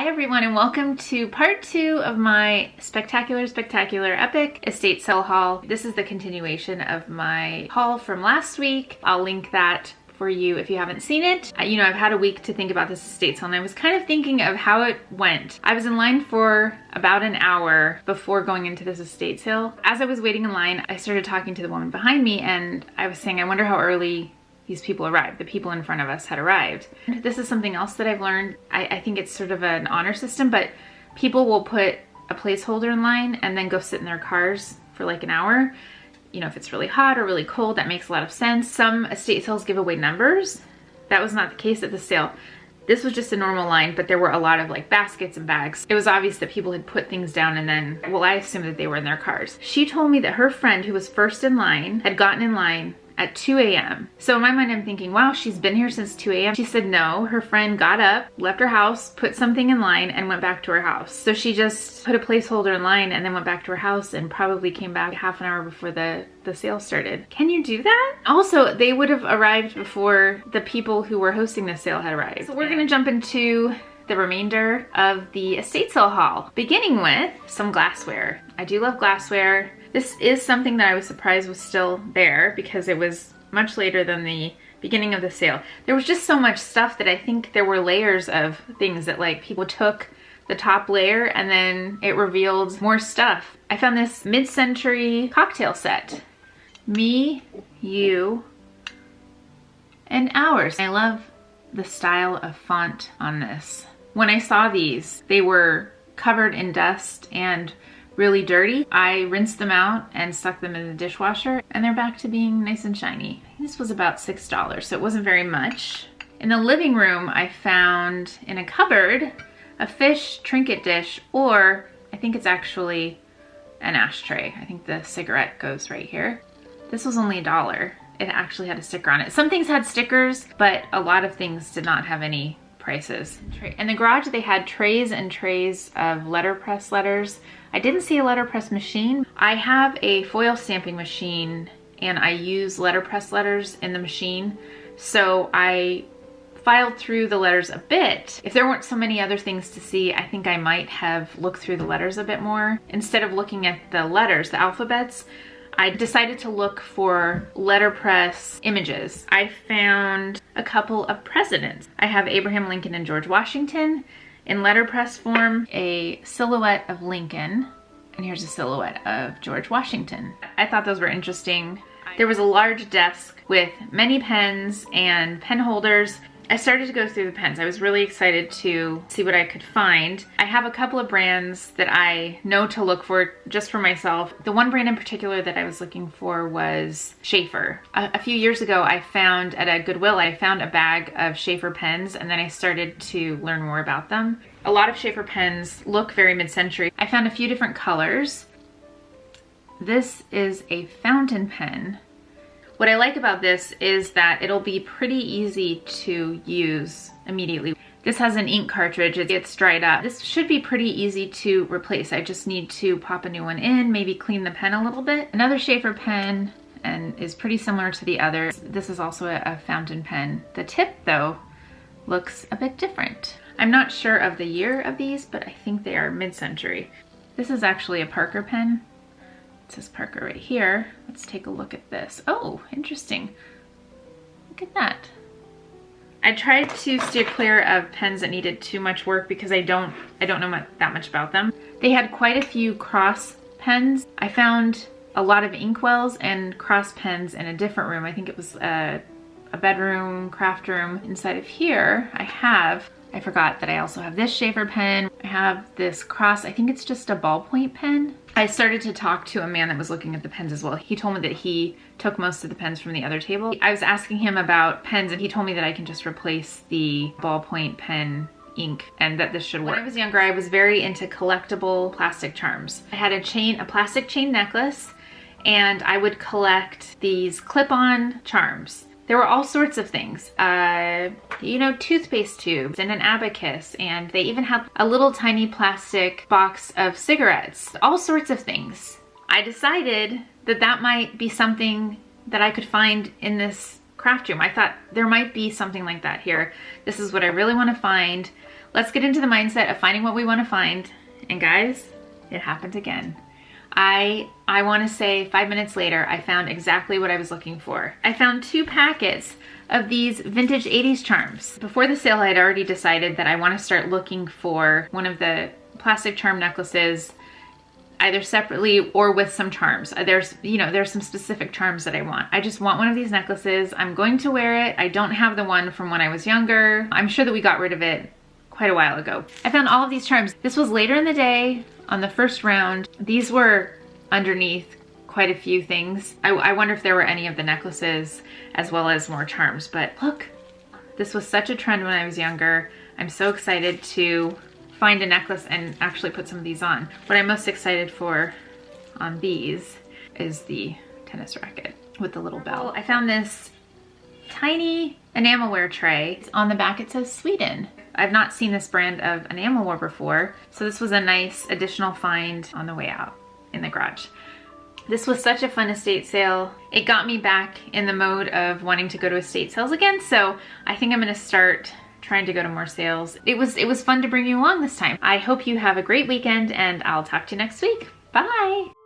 everyone, and welcome to part 2 of my spectacular epic estate sale haul. This is the continuation of my haul from last week. I'll link that for you if you haven't seen it. I've had a week to think about this estate sale, and I was kind of thinking of how it went. I was in line for about an hour before going into this estate sale. As I was waiting in line, I started talking to the woman behind me, and I was saying, I wonder how early these people arrived. The people in front of us had arrived. This is something else that I've learned. I think it's sort of an honor system, but people will put a placeholder in line and then go sit in their cars for like an hour. If it's really hot or really cold, that makes a lot of sense. Some estate sales give away numbers. That was not the case at the sale. This was just a normal line, but there were a lot of like baskets and bags. It was obvious that people had put things down and then, well, I assumed that they were in their cars. She told me that her friend who was first in line had gotten in line at 2 a.m. So in my mind, I'm thinking, wow, she's been here since 2 a.m. She said no, her friend got up, left her house, put something in line, and went back to her house. So she just put a placeholder in line and then went back to her house and probably came back half an hour before the sale started. Can you do that? Also, they would have arrived before the people who were hosting the sale had arrived. So we're gonna jump into the remainder of the estate sale haul, beginning with some glassware. I do love glassware. This is something that I was surprised was still there because it was much later than the beginning of the sale. There was just so much stuff that I think there were layers of things that like people took the top layer and then it revealed more stuff. I found this mid-century cocktail set. Me, you, and ours. I love the style of font on this. When I saw these, they were covered in dust and really dirty. I rinsed them out and stuck them in the dishwasher, and they're back to being nice and shiny. This was about $6, so it wasn't very much. In the living room, I found in a cupboard a fish trinket dish, or I think it's actually an ashtray. I think the cigarette goes right here. This was only $1. It actually had a sticker on it. Some things had stickers, but a lot of things did not have any prices. In the garage, they had trays and trays of letterpress letters. I didn't see a letterpress machine. I have a foil stamping machine and I use letterpress letters in the machine. So I filed through the letters a bit. If there weren't so many other things to see, I think I might have looked through the letters a bit more. Instead of looking at the letters, the alphabets, I decided to look for letterpress images. I found a couple of presidents. I have Abraham Lincoln and George Washington in letterpress form, a silhouette of Lincoln, and here's a silhouette of George Washington. I thought those were interesting. There was a large desk with many pens and pen holders. I started to go through the pens. I was really excited to see what I could find. I have a couple of brands that I know to look for just for myself. The one brand in particular that I was looking for was Schaefer. A few years ago, I found at a Goodwill, I found a bag of Schaefer pens, and then I started to learn more about them. A lot of Schaefer pens look very mid-century. I found a few different colors. This is a fountain pen. What I like about this is that it'll be pretty easy to use immediately. This has an ink cartridge, it gets dried up. This should be pretty easy to replace. I just need to pop a new one in, maybe clean the pen a little bit. Another Schaefer pen and is pretty similar to the others. This is also a fountain pen. The tip though looks a bit different. I'm not sure of the year of these, but I think they are mid-century. This is actually a Parker pen. It says Parker right here. Let's take a look at this. Oh, interesting. Look at that. I tried to steer clear of pens that needed too much work because I don't know that much about them. They had quite a few cross pens. I found a lot of inkwells and cross pens in a different room. I think it was a bedroom, craft room. Inside of here, I forgot that I also have this Schaefer pen. I have this cross, I think it's just a ballpoint pen. I started to talk to a man that was looking at the pens as well. He told me that he took most of the pens from the other table. I was asking him about pens and he told me that I can just replace the ballpoint pen ink and that this should work. When I was younger, I was very into collectible plastic charms. I had a plastic chain necklace, and I would collect these clip-on charms. There were all sorts of things, toothpaste tubes and an abacus, and they even had a little tiny plastic box of cigarettes, all sorts of things. I decided that that might be something that I could find in this craft room. I thought there might be something like that here. This is what I really want to find. let's get into the mindset of finding what we want to find. And guys, it happened again. I want to say 5 minutes later, I found exactly what I was looking for. I found 2 packets of these vintage 80s charms. Before the sale, I had already decided that I want to start looking for one of the plastic charm necklaces, either separately or with some charms. There's some specific charms that I want. I just want one of these necklaces. I'm going to wear it. I don't have the one from when I was younger. I'm sure that we got rid of it quite a while ago. I found all of these charms. This was later in the day on the first round. These were underneath quite a few things. I wonder if there were any of the necklaces as well as more charms, but look, this was such a trend when I was younger. I'm so excited to find a necklace and actually put some of these on. What I'm most excited for on these is the tennis racket with the little bell. I found this tiny enamelware tray. On the back it says Sweden. I've not seen this brand of enamelware before, so this was a nice additional find on the way out in the garage. This was such a fun estate sale. It got me back in the mode of wanting to go to estate sales again, so I think I'm gonna start trying to go to more sales. It was fun to bring you along this time. I hope you have a great weekend, and I'll talk to you next week. Bye!